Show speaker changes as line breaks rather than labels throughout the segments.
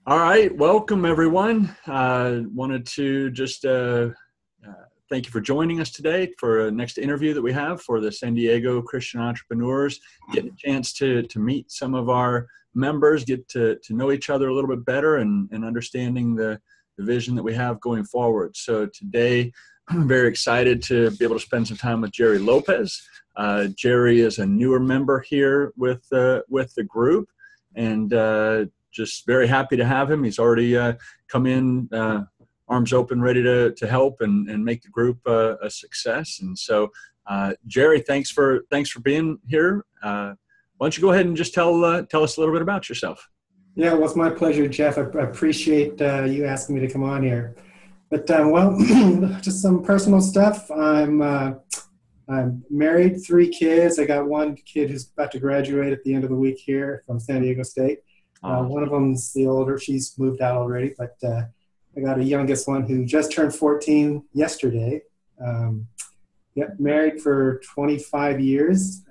All right, welcome everyone. Wanted to just thank you for joining us today for a next interview that we have for the San Diego Christian Entrepreneurs. Getting a chance to meet some of our members, get to know each other a little bit better and understanding the vision that we have going forward. So today, I'm very excited to be able to spend some time with Jerry Lopez. Jerry is a newer member here with the group, and just very happy to have him. He's already come in arms open, ready to help and make the group a success. And so, Jerry, thanks for being here. Why don't you go ahead and just tell us a little bit about yourself?
Yeah, well, it's my pleasure, Jeff. I appreciate you asking me to come on here. But just some personal stuff. I'm married, 3 kids. I got 1 kid who's about to graduate at the end of the week here from San Diego State. One of them's the older. She's moved out already, but I got a youngest one who just turned 14 yesterday. Married for 25 years.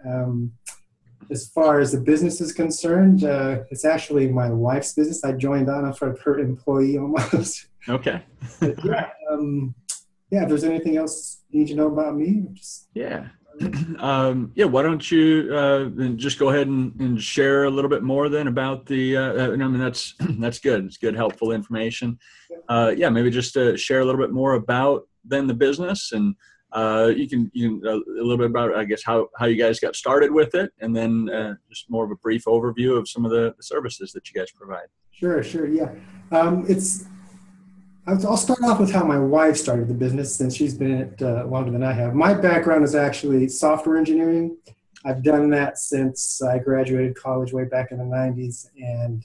As far as the business is concerned, it's actually my wife's business. I joined on as her employee almost.
Okay.
But if there's anything else you need to know about me,
why don't you just go ahead and share a little bit more then about the that's good. It's good, helpful information. Maybe just share a little bit more about then the business, and you can a little bit about, I guess, how you guys got started with it, and then just more of a brief overview of some of the services that you guys provide.
Sure. Yeah. I'll start off with how my wife started the business, since she's been in it longer than I have. My background is actually software engineering. I've done that since I graduated college way back in the 90s. And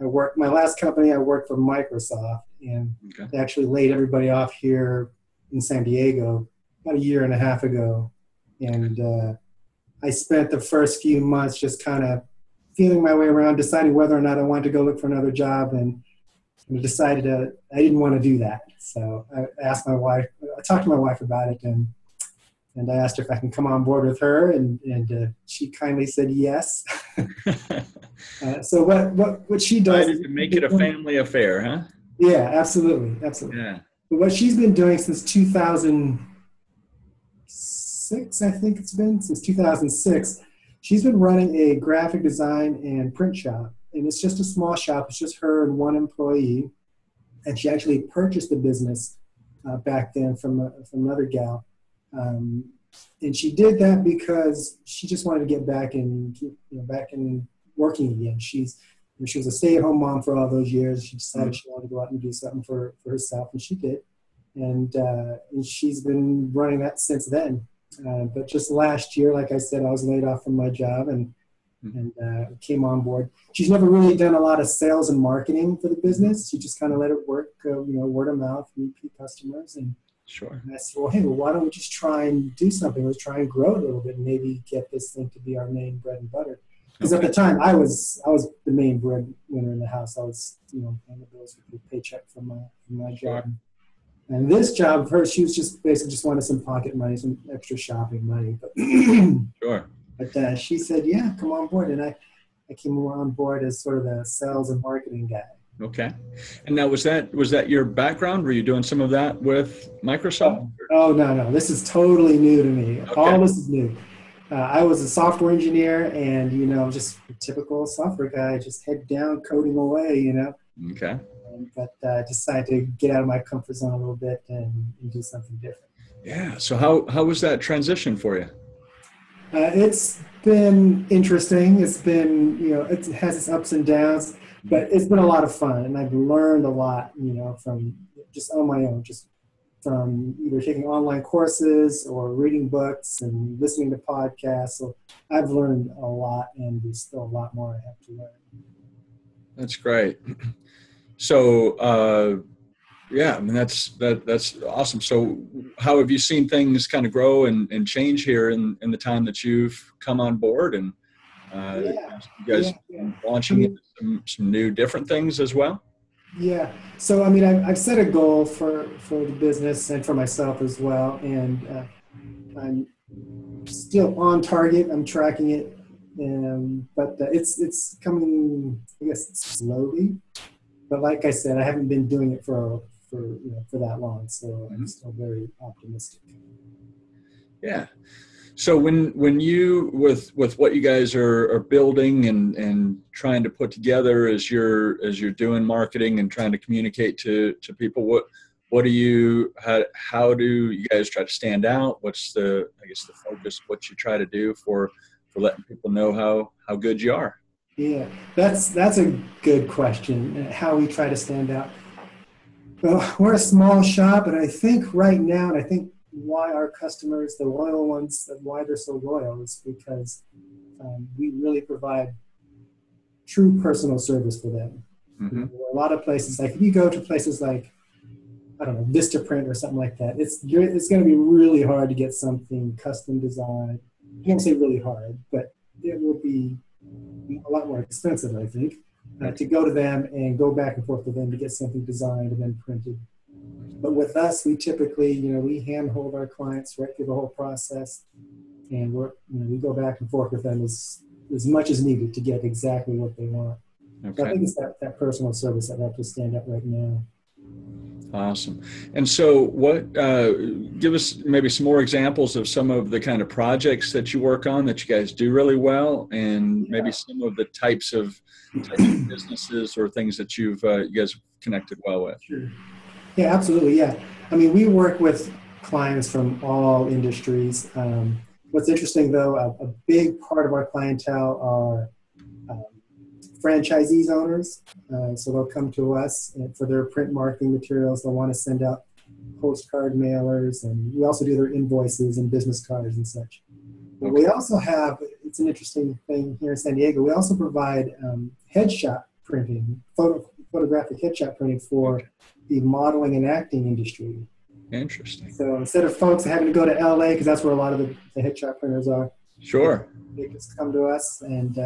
my last company, I worked for Microsoft, and they actually laid everybody off here in San Diego about a year and a half ago. And I spent the first few months just kind of feeling my way around, deciding whether or not I wanted to go look for another job, and I decided I didn't want to do that. So I asked my wife, I talked to my wife about it, and I asked her if I can come on board with her, and she kindly said yes. So what she does is
make it a family affair, huh?
Yeah, absolutely. Yeah. But what she's been doing since 2006, I think it's been, since 2006, she's been running a graphic design and print shop. And it's just a small shop. It's just her and 1 employee. And she actually purchased the business back then from another gal. And she did that because she just wanted to get back in working again. She was a stay-at-home mom for all those years. She decided she wanted to go out and do something for herself, and she did. And she's been running that since then. But just last year, like I said, I was laid off from my job and came on board. She's never really done a lot of sales and marketing for the business. She just kind of let it work, word of mouth, repeat customers. And
sure.
And I said, why don't we just try and do something? Let's try and grow it a little bit and maybe get this thing to be our main bread and butter. Because at the time, I was the main breadwinner in the house. I was, paying the bills with the paycheck from my job. And this job of hers, she was just basically just wanted some pocket money, some extra shopping money. But
sure.
But she said, yeah, come on board. And I came on board as sort of the sales and marketing guy.
Okay. And now, was that your background? Were you doing some of that with Microsoft?
Oh, no. This is totally new to me. Okay. All this is new. I was a software engineer and, just a typical software guy, just head down, coding away,
Okay.
But I decided to get out of my comfort zone a little bit and do something different.
Yeah. So how was that transition for you?
It's been interesting. It's been, it has its ups and downs, but it's been a lot of fun. And I've learned a lot, from just on my own, just from either taking online courses or reading books and listening to podcasts. So I've learned a lot, and there's still a lot more I have to learn.
That's great. So, that's awesome. So how have you seen things kind of grow and change here in the time that you've come on board, and you guys launching into some new different things as well?
Yeah. So, I've set a goal for the business and for myself as well. And I'm still on target. I'm tracking it But it's coming, I guess, slowly. But like I said, I haven't been doing it for that long, so I'm still very optimistic.
Yeah. So when you with what you guys are building and trying to put together as you're doing marketing and trying to communicate to people, what do you how do you guys try to stand out? What's the focus? What you try to do for letting people know how good you are?
Yeah, that's a good question. How we try to stand out. Well, we're a small shop, and I think right now, and I think why our customers, the loyal ones, why they're so loyal is because we really provide true personal service for them.
Mm-hmm.
A lot of places, like if you go to places like, I don't know, Vistaprint or something like that, it's going to be really hard to get something custom designed. I won't say really hard, but it will be a lot more expensive, I think, to go to them and go back and forth with them to get something designed and then printed. But with us, we typically, we handhold our clients right through the whole process, and we go back and forth with them as much as needed to get exactly what they want.
Okay.
So I think it's that personal service that helps us stand out right now.
Awesome. And so give us maybe some more examples of some of the kind of projects that you work on that you guys do really well, and maybe some of the types of businesses or things that you guys have connected well with.
Sure. Yeah, absolutely. Yeah. I mean, we work with clients from all industries. What's interesting, though, a big part of our clientele are franchisees owners. So they'll come to us for their print marketing materials. They'll want to send out postcard mailers, and we also do their invoices and business cards and such. But we also have, it's an interesting thing here in San Diego, we also provide headshot printing, photographic headshot printing for the modeling and acting industry.
Interesting.
So instead of folks having to go to LA, because that's where a lot of the headshot printers are.
Sure.
They just come to us, and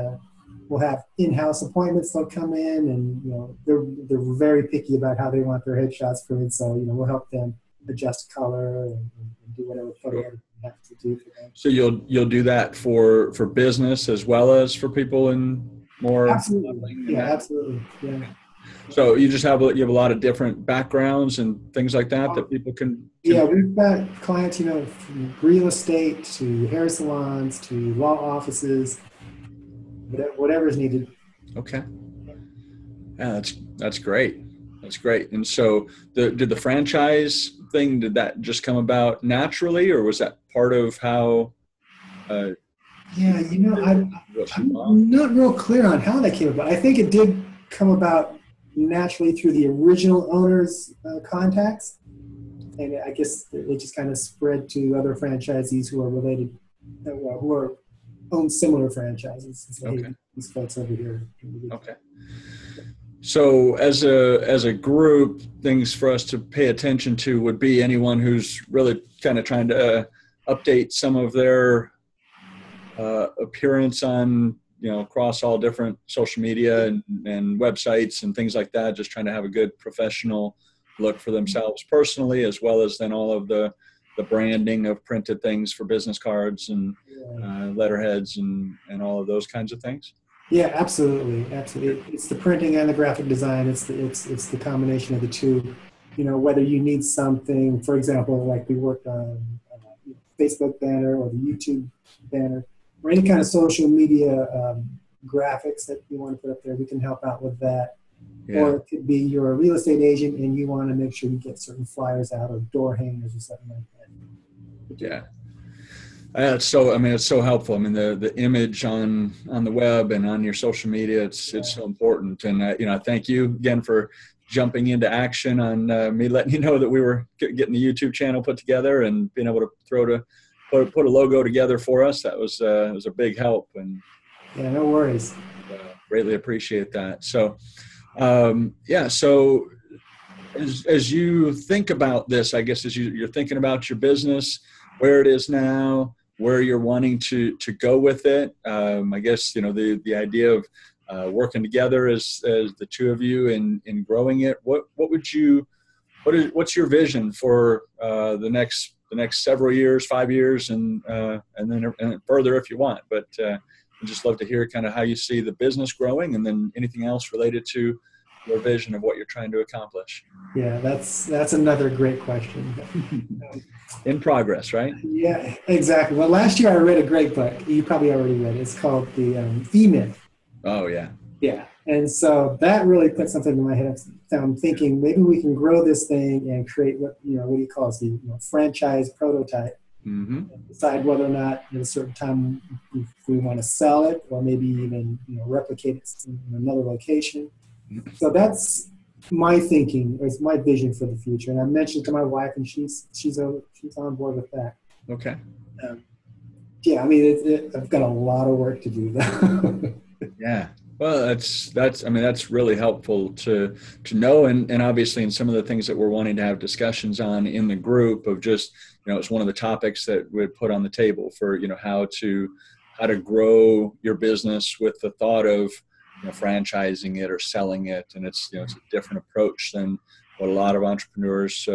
we'll have in-house appointments. They'll come in, and they're very picky about how they want their headshots printed. So we'll help them adjust color and do whatever photo editing we have to do for them.
So you'll do that for business as well as for people in more.
Absolutely. Yeah, absolutely. Yeah.
So you have a lot of different backgrounds and things like that people can.
Yeah, we've got clients, from real estate to hair salons to law offices, whatever is needed.
Okay. Yeah, that's great. That's great. And so did the franchise thing, did that just come about naturally, or was that part of how?
Yeah, I'm not real clear on how that came about. I think it did come about naturally through the original owner's contacts, and I guess it just kind of spread to other franchisees who are related, who own similar franchises. So,
okay.
Hey, these folks over here.
Okay. So as a group, things for us to pay attention to would be anyone who's really kind of trying to update some of their appearance on, across all different social media and websites and things like that, just trying to have a good professional look for themselves personally, as well as then all of the branding of printed things for business cards and letterheads and all of those kinds of things.
Yeah, absolutely. It's the printing and the graphic design. It's the combination of the two. Whether you need something, for example, like we worked on Facebook banner or the YouTube banner, or any kind of social media graphics that you want to put up there, we can help out with that. Yeah. Or it could be you're a real estate agent and you want to make sure you get certain flyers out or door hangers or something like that.
Yeah. It's so helpful. I mean, the image on the web and on your social media, it's so important. And, I thank you again for jumping into action on me letting you know that we were getting the YouTube channel put together and being able to put a logo together for us. That was a big help. And
yeah, no worries.
Greatly appreciate that. So, so as you think about this, I guess as you're thinking about your business, where it is now, where you're wanting to go with it, I guess the idea of working together as the two of you in growing it. What's your vision for the next several years, 5 years, and then further if you want. But I'd just love to hear kind of how you see the business growing, and then anything else related to your vision of what you're trying to accomplish.
Yeah, that's another great question.
In progress, right?
Yeah, exactly. Well, last year I read a great book. You probably already read it. It's called the E-Myth.
Oh, yeah.
Yeah. And so that really put something in my head. I'm thinking maybe we can grow this thing and create what he calls the franchise prototype.
Mm-hmm.
Decide whether or not at a certain time if we want to sell it, or maybe even replicate it in another location. So that's my thinking, or it's my vision for the future. And I mentioned to my wife, and she's on board with that.
Okay.
Yeah, I mean, I've got a lot of work to do though.
Yeah. Well, that's really helpful to know, and obviously in some of the things that we're wanting to have discussions on in the group of just, it's one of the topics that we'd put on the table for, how to grow your business with the thought of, franchising it or selling it. And it's a different approach than what a lot of entrepreneurs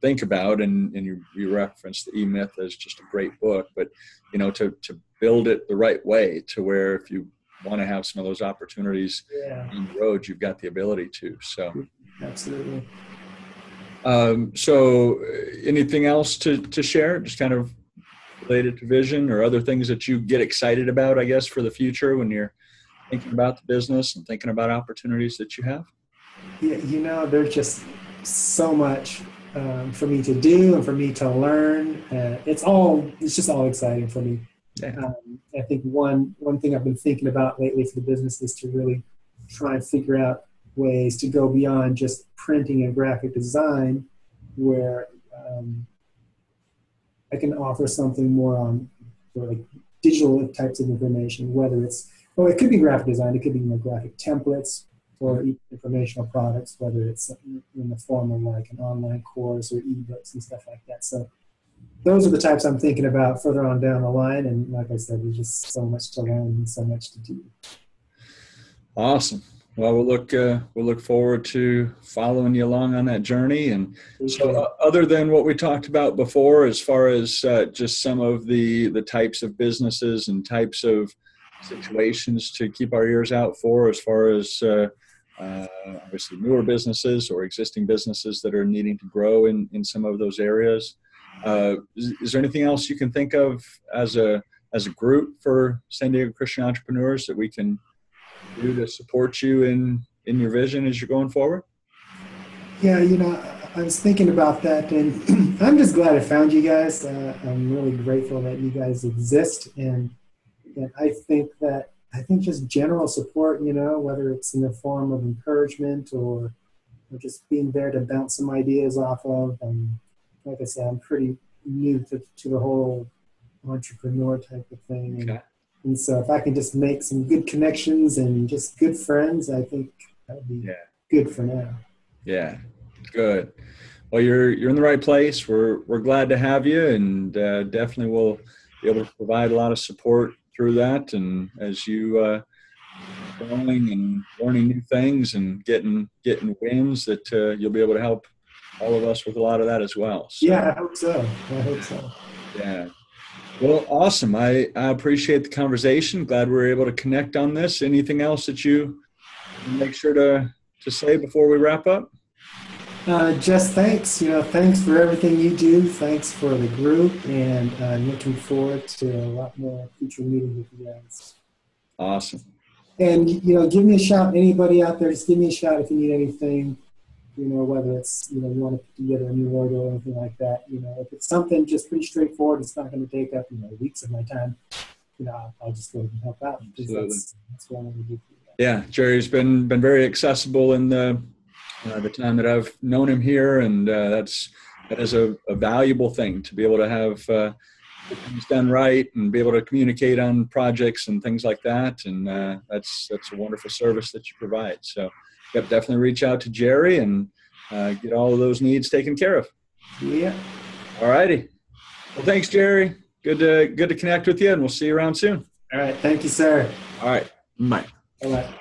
think about. And you referenced the E-Myth as just a great book, but, to build it the right way to where if you want to have some of those opportunities on the road, you've got the ability to. So
absolutely.
So anything else to share, just kind of related to vision or other things that you get excited about, I guess, for the future when you're thinking about the business and thinking about opportunities that you have?
Yeah, there's just so much for me to do and for me to learn. It's just all exciting for me.
Yeah.
I think one thing I've been thinking about lately for the business is to really try and figure out ways to go beyond just printing and graphic design, where I can offer something more on like digital types of information, whether it could be graphic design, it could be graphic templates or informational products, whether it's in the form of like an online course or ebooks and stuff like that. So those are the types I'm thinking about further on down the line. And like I said, there's just so much to learn and so much to do.
Awesome. Well, we'll look forward to following you along on that journey. And so other than what we talked about before, as far as just some of the types of businesses and types of situations to keep our ears out for, as far as obviously newer businesses or existing businesses that are needing to grow in some of those areas, is there anything else you can think of as a group for San Diego Christian entrepreneurs that we can do to support you in your vision as you're going forward?
Yeah, I was thinking about that, and I'm just glad I found you guys. I'm really grateful that you guys exist, and I think just general support, whether it's in the form of encouragement or just being there to bounce some ideas off of. Like I said, I'm pretty new to the whole entrepreneur type of thing.
Okay.
And so if I can just make some good connections and just good friends, I think that would be good for now.
Yeah, good. Well, you're in the right place. We're glad to have you, and definitely will be able to provide a lot of support through that. And as you growing and learning new things and getting wins, that you'll be able to help all of us with a lot of that as well. So,
yeah, I hope so.
Yeah. Well, awesome. I appreciate the conversation. Glad we were able to connect on this. Anything else that you make sure to say before we wrap up?
Just thanks. Thanks for everything you do. Thanks for the group, and I'm looking forward to a lot more future meetings with you guys.
Awesome.
And, give me a shout. Anybody out there, just give me a shout if you need anything. Whether it's, you want to put together a new logo or anything like that. If it's something just pretty straightforward, it's not going to take up, weeks of my time, I'll just go ahead and help out. That's what I'm going to do for you guys.
Yeah, Jerry's been very accessible in the time that I've known him here, and that is a valuable thing to be able to have things done right and be able to communicate on projects and things like that. And that's a wonderful service that you provide. So, definitely reach out to Jerry and get all of those needs taken care of.
Yeah.
All righty. Well, thanks, Jerry. Good to connect with you, and we'll see you around soon.
All right. Thank you, sir.
All right. Bye.
Bye-bye.